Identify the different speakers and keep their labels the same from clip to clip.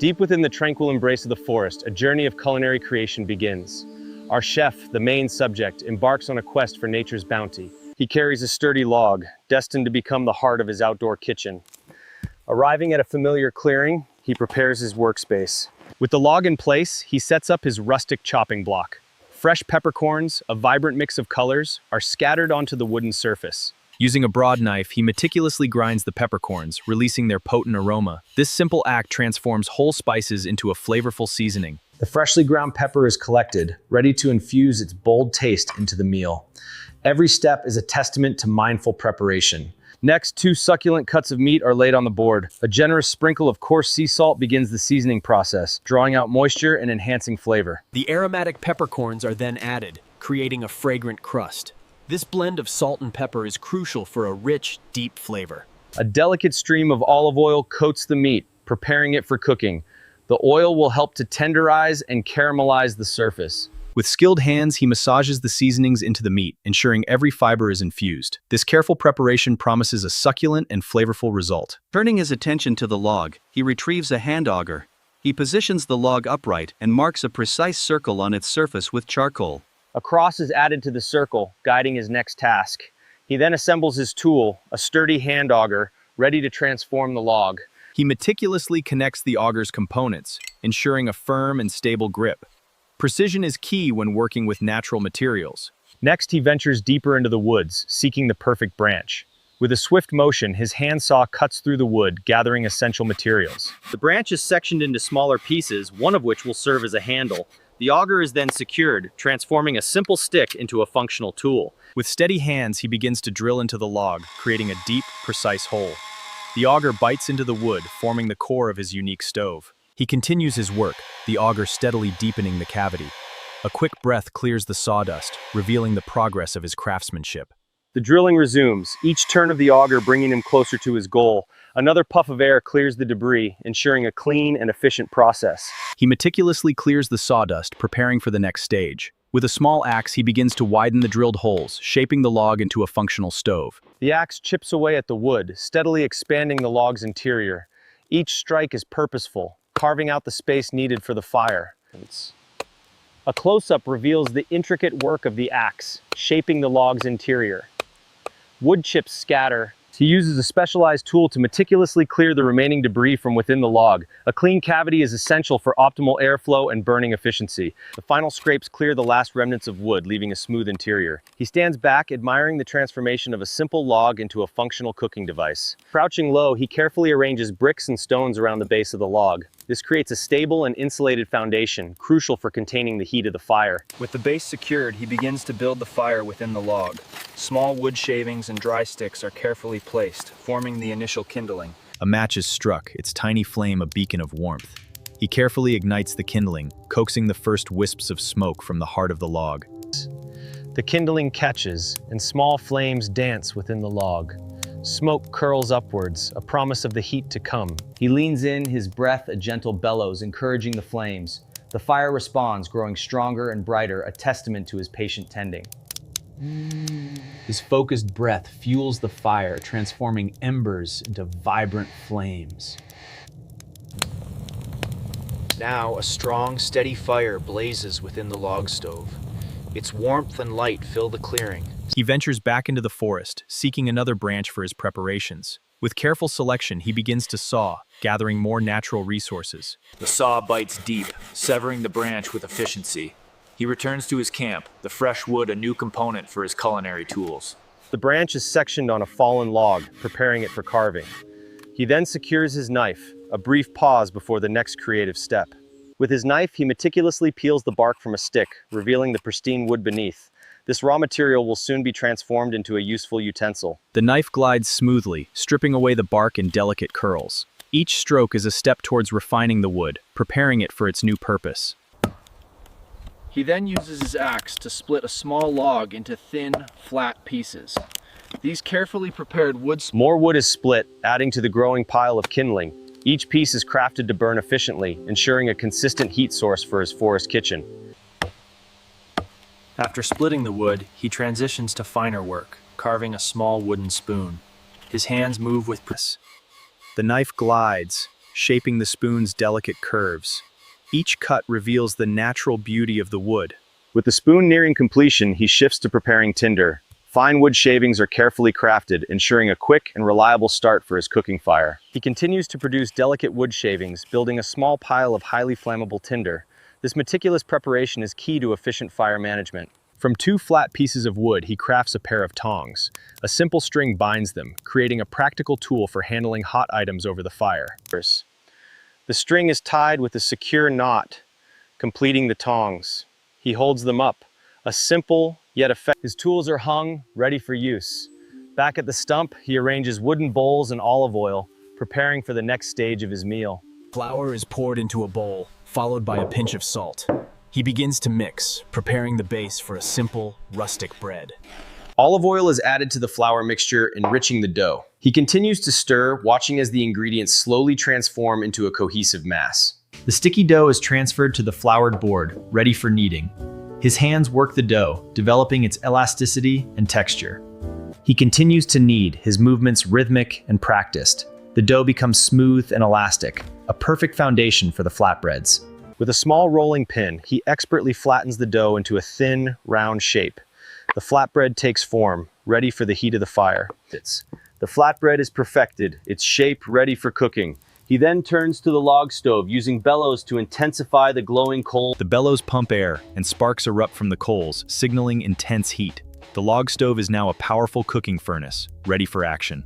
Speaker 1: Deep within the tranquil embrace of the forest, a journey of culinary creation begins. Our chef, the main subject, embarks on a quest for nature's bounty. He carries a sturdy log, destined to become the heart of his outdoor kitchen. Arriving at a familiar clearing, he prepares his workspace. With the log in place, he sets up his rustic chopping block. Fresh peppercorns, a vibrant mix of colors, are scattered onto the wooden surface. Using a broad knife, he meticulously grinds the peppercorns, releasing their potent aroma. This simple act transforms whole spices into a flavorful seasoning. The freshly ground pepper is collected, ready to infuse its bold taste into the meal. Every step is a testament to mindful preparation. Next, 2 succulent cuts of meat are laid on the board. A generous sprinkle of coarse sea salt begins the seasoning process, drawing out moisture and enhancing flavor.
Speaker 2: The aromatic peppercorns are then added, creating a fragrant crust. This blend of salt and pepper is crucial for a rich, deep flavor.
Speaker 1: A delicate stream of olive oil coats the meat, preparing it for cooking. The oil will help to tenderize and caramelize the surface. With skilled hands, he massages the seasonings into the meat, ensuring every fiber is infused. This careful preparation promises a succulent and flavorful result.
Speaker 3: Turning his attention to the log, he retrieves a hand auger. He positions the log upright and marks a precise circle on its surface with charcoal.
Speaker 1: A cross is added to the circle, guiding his next task. He then assembles his tool, a sturdy hand auger, ready to transform the log. He meticulously connects the auger's components, ensuring a firm and stable grip. Precision is key when working with natural materials. Next, he ventures deeper into the woods, seeking the perfect branch. With a swift motion, his handsaw cuts through the wood, gathering essential materials. The branch is sectioned into smaller pieces, one of which will serve as a handle. The auger is then secured, transforming a simple stick into a functional tool. With steady hands, he begins to drill into the log, creating a deep, precise hole. The auger bites into the wood, forming the core of his unique stove. He continues his work, the auger steadily deepening the cavity. A quick breath clears the sawdust, revealing the progress of his craftsmanship. The drilling resumes, each turn of the auger bringing him closer to his goal. Another puff of air clears the debris, ensuring a clean and efficient process. He meticulously clears the sawdust, preparing for the next stage. With a small axe, he begins to widen the drilled holes, shaping the log into a functional stove. The axe chips away at the wood, steadily expanding the log's interior. Each strike is purposeful, carving out the space needed for the fire. A close-up reveals the intricate work of the axe, shaping the log's interior. Wood chips scatter. He uses a specialized tool to meticulously clear the remaining debris from within the log. A clean cavity is essential for optimal airflow and burning efficiency. The final scrapes clear the last remnants of wood, leaving a smooth interior. He stands back, admiring the transformation of a simple log into a functional cooking device. Crouching low, he carefully arranges bricks and stones around the base of the log. This creates a stable and insulated foundation, crucial for containing the heat of the fire.
Speaker 4: With the base secured, he begins to build the fire within the log. Small wood shavings and dry sticks are carefully placed, forming the initial kindling.
Speaker 1: A match is struck, its tiny flame a beacon of warmth. He carefully ignites the kindling, coaxing the first wisps of smoke from the heart of the log. The kindling catches, and small flames dance within the log. Smoke curls upwards, a promise of the heat to come. He leans in, his breath a gentle bellows, encouraging the flames. The fire responds, growing stronger and brighter, a testament to his patient tending. His focused breath fuels the fire, transforming embers into vibrant flames.
Speaker 4: Now, a strong, steady fire blazes within the log stove. Its warmth and light fill the clearing.
Speaker 1: He ventures back into the forest, seeking another branch for his preparations. With careful selection, he begins to saw, gathering more natural resources.
Speaker 5: The saw bites deep, severing the branch with efficiency. He returns to his camp, the fresh wood a new component for his culinary tools.
Speaker 1: The branch is sectioned on a fallen log, preparing it for carving. He then secures his knife, a brief pause before the next creative step. With his knife, he meticulously peels the bark from a stick, revealing the pristine wood beneath. This raw material will soon be transformed into a useful utensil. The knife glides smoothly, stripping away the bark in delicate curls. Each stroke is a step towards refining the wood, preparing it for its new purpose.
Speaker 4: He then uses his axe to split a small log into thin, flat pieces. These carefully prepared
Speaker 1: More wood is split, adding to the growing pile of kindling. Each piece is crafted to burn efficiently, ensuring a consistent heat source for his forest kitchen.
Speaker 4: After splitting the wood, he transitions to finer work, carving a small wooden spoon. His hands move with precision.
Speaker 1: The knife glides, shaping the spoon's delicate curves. Each cut reveals the natural beauty of the wood. With the spoon nearing completion, he shifts to preparing tinder. Fine wood shavings are carefully crafted, ensuring a quick and reliable start for his cooking fire. He continues to produce delicate wood shavings, building a small pile of highly flammable tinder. This meticulous preparation is key to efficient fire management. From 2 flat pieces of wood, he crafts a pair of tongs. A simple string binds them, creating a practical tool for handling hot items over the fire. The string is tied with a secure knot, completing the tongs. He holds them up, a simple yet effective. His tools are hung, ready for use. Back at the stump, he arranges wooden bowls and olive oil, preparing for the next stage of his meal.
Speaker 2: Flour is poured into a bowl, followed by a pinch of salt. He begins to mix, preparing the base for a simple, rustic bread.
Speaker 1: Olive oil is added to the flour mixture, enriching the dough. He continues to stir, watching as the ingredients slowly transform into a cohesive mass. The sticky dough is transferred to the floured board, ready for kneading. His hands work the dough, developing its elasticity and texture. He continues to knead, his movements rhythmic and practiced. The dough becomes smooth and elastic, a perfect foundation for the flatbreads. With a small rolling pin, he expertly flattens the dough into a thin, round shape. The flatbread takes form, ready for the heat of the fire. The flatbread is perfected, its shape ready for cooking. He then turns to the log stove, using bellows to intensify the glowing coal. The bellows pump air, and sparks erupt from the coals, signaling intense heat. The log stove is now a powerful cooking furnace, ready for action.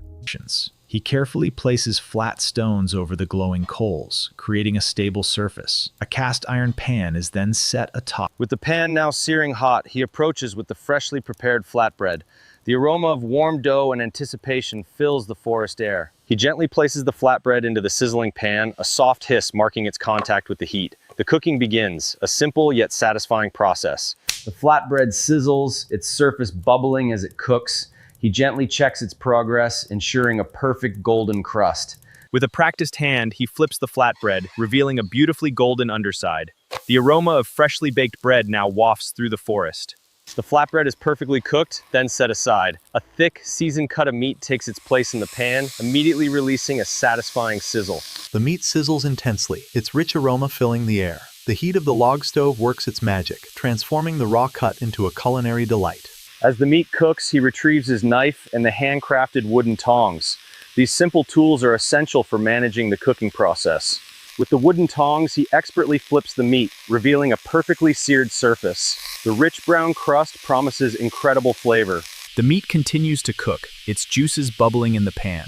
Speaker 1: He carefully places flat stones over the glowing coals, creating a stable surface. A cast iron pan is then set atop. With the pan now searing hot, he approaches with the freshly prepared flatbread. The aroma of warm dough and anticipation fills the forest air. He gently places the flatbread into the sizzling pan, a soft hiss marking its contact with the heat. The cooking begins, a simple yet satisfying process. The flatbread sizzles, its surface bubbling as it cooks. He gently checks its progress, ensuring a perfect golden crust. With a practiced hand, he flips the flatbread, revealing a beautifully golden underside. The aroma of freshly baked bread now wafts through the forest. The flatbread is perfectly cooked, then set aside. A thick, seasoned cut of meat takes its place in the pan, immediately releasing a satisfying sizzle.
Speaker 6: The meat sizzles intensely, its rich aroma filling the air. The heat of the log stove works its magic, transforming the raw cut into a culinary delight.
Speaker 1: As the meat cooks, he retrieves his knife and the handcrafted wooden tongs. These simple tools are essential for managing the cooking process. With the wooden tongs, he expertly flips the meat, revealing a perfectly seared surface. The rich brown crust promises incredible flavor. The meat continues to cook, its juices bubbling in the pan.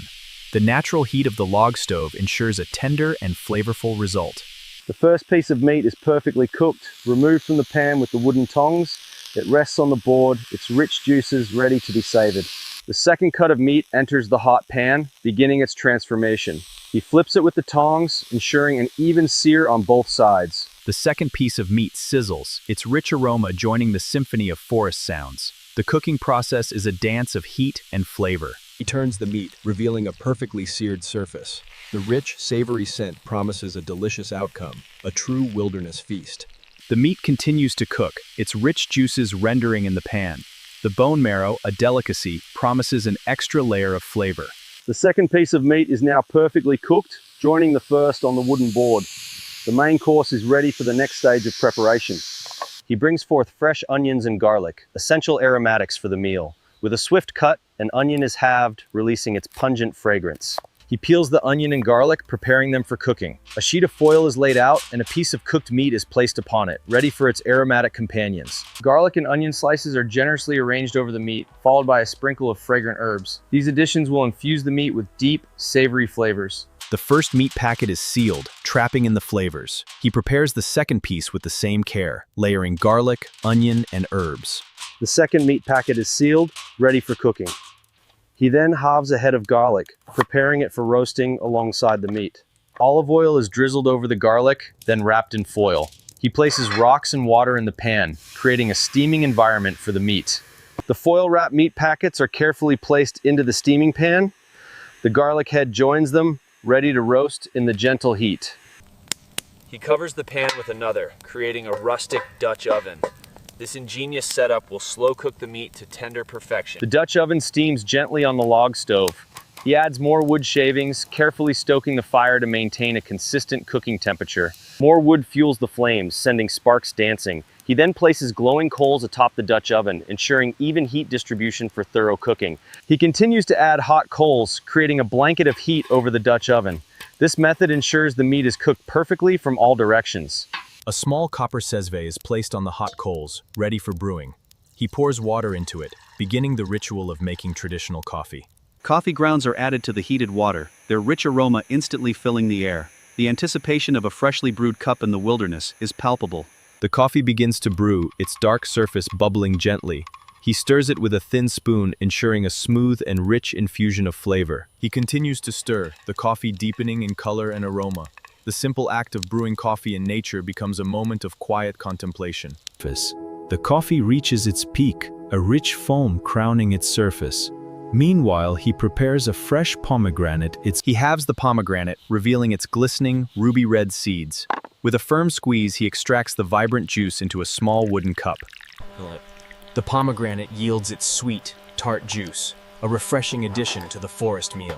Speaker 1: The natural heat of the log stove ensures a tender and flavorful result. The first piece of meat is perfectly cooked, removed from the pan with the wooden tongs. It rests on the board, its rich juices ready to be savored. The second cut of meat enters the hot pan, beginning its transformation. He flips it with the tongs, ensuring an even sear on both sides. The second piece of meat sizzles, its rich aroma joining the symphony of forest sounds. The cooking process is a dance of heat and flavor.
Speaker 2: He turns the meat, revealing a perfectly seared surface. The rich, savory scent promises a delicious outcome, a true wilderness feast.
Speaker 1: The meat continues to cook, its rich juices rendering in the pan. The bone marrow, a delicacy, promises an extra layer of flavor. The second piece of meat is now perfectly cooked, joining the first on the wooden board. The main course is ready for the next stage of preparation. He brings forth fresh onions and garlic, essential aromatics for the meal. With a swift cut, an onion is halved, releasing its pungent fragrance. He peels the onion and garlic, preparing them for cooking. A sheet of foil is laid out, and a piece of cooked meat is placed upon it, ready for its aromatic companions. Garlic and onion slices are generously arranged over the meat, followed by a sprinkle of fragrant herbs. These additions will infuse the meat with deep, savory flavors. The first meat packet is sealed, trapping in the flavors. He prepares the second piece with the same care, layering garlic, onion, and herbs. The second meat packet is sealed, ready for cooking. He then halves a head of garlic, preparing it for roasting alongside the meat. Olive oil is drizzled over the garlic, then wrapped in foil. He places rocks and water in the pan, creating a steaming environment for the meat. The foil-wrapped meat packets are carefully placed into the steaming pan. The garlic head joins them, ready to roast in the gentle heat.
Speaker 5: He covers the pan with another, creating a rustic Dutch oven. This ingenious setup will slow cook the meat to tender perfection. The Dutch oven steams gently on the log stove,
Speaker 1: He adds more wood shavings, carefully stoking the fire to maintain a consistent cooking temperature. More wood fuels the flames, sending sparks dancing. He then places glowing coals atop the Dutch oven, ensuring even heat distribution for thorough cooking. He continues to add hot coals, creating a blanket of heat over the Dutch oven. This method ensures the meat is cooked perfectly from all directions.
Speaker 2: A small copper sesve is placed on the hot coals, ready for brewing. He pours water into it, beginning the ritual of making traditional coffee.
Speaker 3: Coffee grounds are added to the heated water, their rich aroma instantly filling the air. The anticipation of a freshly brewed cup in the wilderness is palpable.
Speaker 2: The coffee begins to brew, its dark surface bubbling gently. He stirs it with a thin spoon, ensuring a smooth and rich infusion of flavor. He continues to stir, the coffee deepening in color and aroma. The simple act of brewing coffee in nature becomes a moment of quiet contemplation. The coffee reaches its peak, a rich foam crowning its surface. Meanwhile, he prepares a fresh pomegranate. He halves the pomegranate, revealing its glistening, ruby-red seeds. With a firm squeeze, he extracts the vibrant juice into a small wooden cup. The pomegranate yields its sweet, tart juice, a refreshing addition to the forest meal.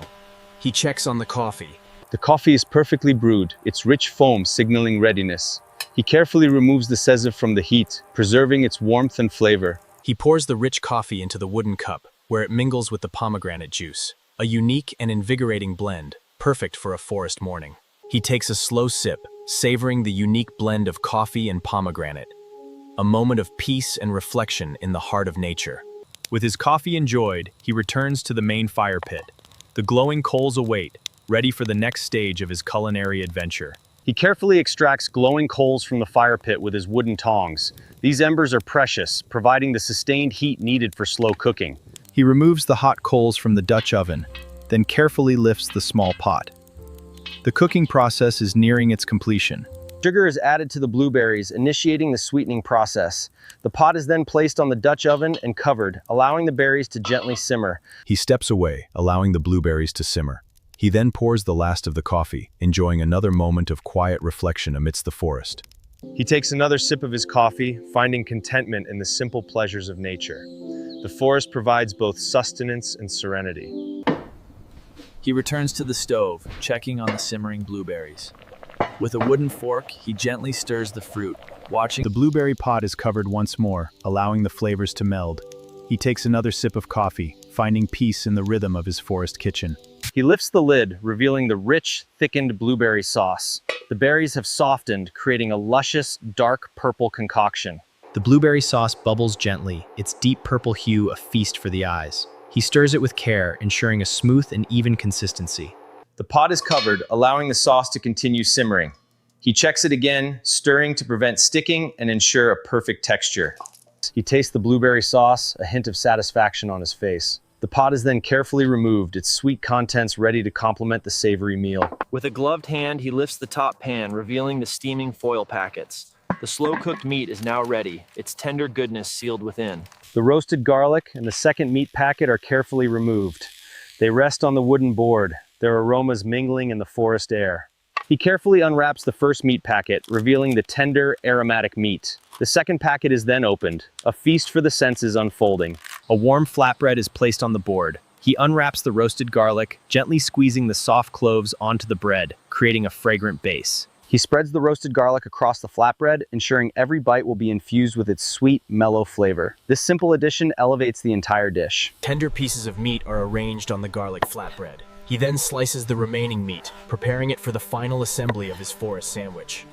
Speaker 2: He checks on the coffee.
Speaker 1: The coffee is perfectly brewed, its rich foam signaling readiness. He carefully removes the sesve from the heat, preserving its warmth and flavor.
Speaker 2: He pours the rich coffee into the wooden cup, where it mingles with the pomegranate juice. A unique and invigorating blend, perfect for a forest morning. He takes a slow sip, savoring the unique blend of coffee and pomegranate. A moment of peace and reflection in the heart of nature. With his coffee enjoyed, he returns to the main fire pit. The glowing coals await, ready for the next stage of his culinary adventure.
Speaker 1: He carefully extracts glowing coals from the fire pit with his wooden tongs. These embers are precious, providing the sustained heat needed for slow cooking.
Speaker 6: He removes the hot coals from the Dutch oven, then carefully lifts the small pot. The cooking process is nearing its completion.
Speaker 1: Sugar is added to the blueberries, initiating the sweetening process. The pot is then placed on the Dutch oven and covered, allowing the berries to gently simmer.
Speaker 2: He steps away, allowing the blueberries to simmer. He then pours the last of the coffee, enjoying another moment of quiet reflection amidst the forest.
Speaker 1: He takes another sip of his coffee, finding contentment in the simple pleasures of nature. The forest provides both sustenance and serenity.
Speaker 5: He returns to the stove, checking on the simmering blueberries. With a wooden fork, he gently stirs the fruit, watching.
Speaker 6: The blueberry pot is covered once more, allowing the flavors to meld. He takes another sip of coffee, finding peace in the rhythm of his forest kitchen.
Speaker 1: He lifts the lid, revealing the rich, thickened blueberry sauce. The berries have softened, creating a luscious, dark purple concoction.
Speaker 7: The blueberry sauce bubbles gently, its deep purple hue a feast for the eyes. He stirs it with care, ensuring a smooth and even consistency.
Speaker 1: The pot is covered, allowing the sauce to continue simmering. He checks it again, stirring to prevent sticking and ensure a perfect texture. He tastes the blueberry sauce, a hint of satisfaction on his face. The pot is then carefully removed, its sweet contents ready to complement the savory meal. With a gloved hand, he lifts the top pan, revealing the steaming foil packets. The slow-cooked meat is now ready, its tender goodness sealed within. The roasted garlic and the second meat packet are carefully removed. They rest on the wooden board, their aromas mingling in the forest air. He carefully unwraps the first meat packet, revealing the tender, aromatic meat. The second packet is then opened, a feast for the senses unfolding.
Speaker 7: A warm flatbread is placed on the board. He unwraps the roasted garlic, gently squeezing the soft cloves onto the bread, creating a fragrant base.
Speaker 1: He spreads the roasted garlic across the flatbread, ensuring every bite will be infused with its sweet, mellow flavor. This simple addition elevates the entire dish.
Speaker 2: Tender pieces of meat are arranged on the garlic flatbread. He then slices the remaining meat, preparing it for the final assembly of his forest sandwich.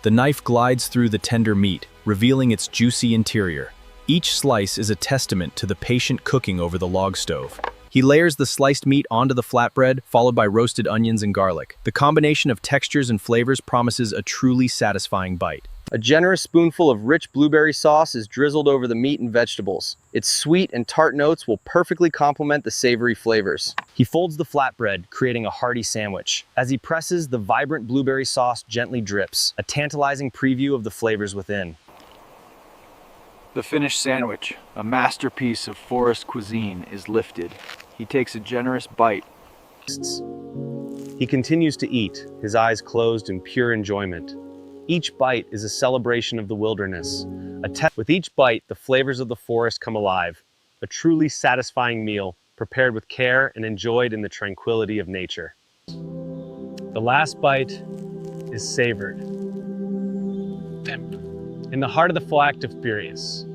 Speaker 7: The knife glides through the tender meat, revealing its juicy interior. Each slice is a testament to the patient cooking over the log stove. He layers the sliced meat onto the flatbread, followed by roasted onions and garlic. The combination of textures and flavors promises a truly satisfying bite.
Speaker 1: A generous spoonful of rich blueberry sauce is drizzled over the meat and vegetables. Its sweet and tart notes will perfectly complement the savory flavors. He folds the flatbread, creating a hearty sandwich. As he presses, the vibrant blueberry sauce gently drips, a tantalizing preview of the flavors within.
Speaker 4: The finished sandwich, a masterpiece of forest cuisine, is lifted. He takes a generous bite.
Speaker 1: He continues to eat, his eyes closed in pure enjoyment. Each bite is a celebration of the wilderness. With each bite, the flavors of the forest come alive. A truly satisfying meal, prepared with care and enjoyed in the tranquility of nature. The last bite is savored in the heart of the fall active periods.